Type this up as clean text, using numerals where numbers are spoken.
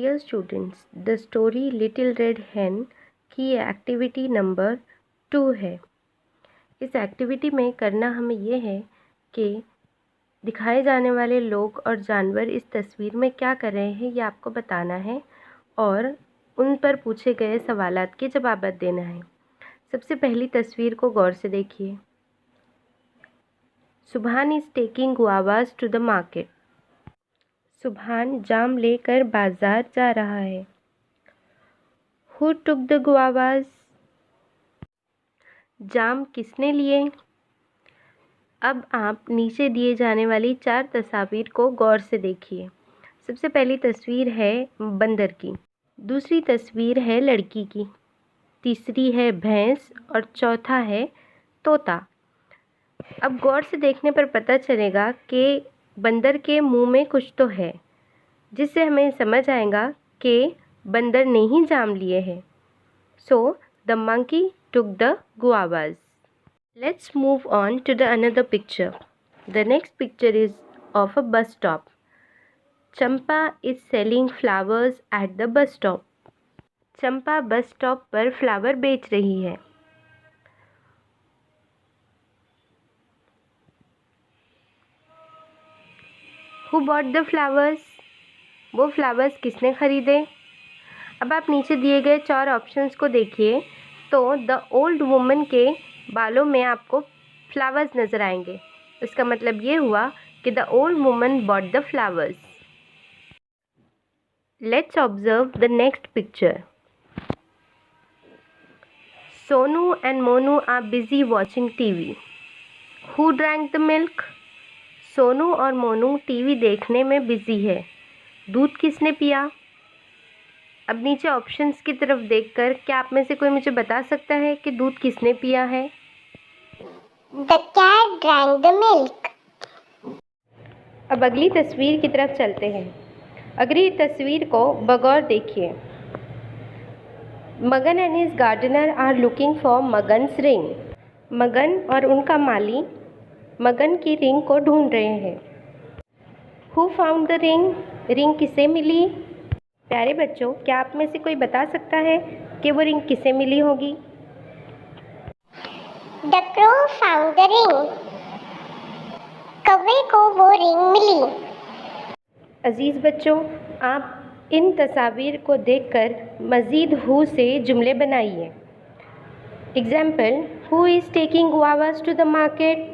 Dear students, the story little red hen की activity number 2 है। इस एक्टिविटी में करना हमें ये है कि दिखाए जाने वाले लोग और जानवर इस तस्वीर में क्या कर रहे हैं ये आपको बताना है और उन पर पूछे गए सवालात के जवाब देना है। सबसे पहली तस्वीर को गौर से देखिए। Subhan is taking guavas to the market. Subhan जाम लेकर बाजार जा रहा है। Who took the guavas? जाम किसने लिए? अब आप नीचे दिए जाने वाली 4 तस्वीर को गौर से देखिए। सबसे पहली तस्वीर है बंदर की, दूसरी तस्वीर है लड़की की, तीसरी है भैंस और चौथा है तोता। अब गौर से देखने पर पता चलेगा कि बंदर के मुंह में कुछ तो है, जिससे हमें समझ आएगा कि बंदर ने ही जाम लिए हैं। So the monkey took the guavas. Let's move on to the another picture. The next picture is of a bus stop. Champa is selling flowers at the bus stop. Champa bus stop पर flower बेच रही है। Who bought the flowers? वो flowers किसने खरीदे? अब आप नीचे दिए गए 4 ऑप्शंस को देखिए तो द ओल्ड वुमन के बालों में आपको फ्लावर्स नज़र आएंगे। इसका मतलब ये हुआ कि the old woman bought the flowers. Let's observe the next picture. Sonu and Monu are busy watching TV. Who drank the milk? Sonu और मोनू टीवी देखने में बिजी है। दूध किसने पिया? अब नीचे ऑप्शंस की तरफ देखकर क्या आप में से कोई मुझे बता सकता है कि दूध किसने पिया है? The cat drank the milk. अब अगली तस्वीर की तरफ चलते हैं। अगली तस्वीर को बगौर देखिए। Magan and his gardener are looking for Magan's ring. Magan और उनका माली मगन की रिंग को ढूंढ रहे हैं। Who found the ring? Ring किसे मिली? प्यारे बच्चों, क्या आप में से कोई बता सकता है कि वो रिंग किसे मिली होगी? The crow found the ring. कौवे को वो रिंग मिली। अजीज़ बच्चों, आप इन तस्वीर को देखकर मज़ीद हु से जुमले बनाइए। Example, who is taking guavas to the market?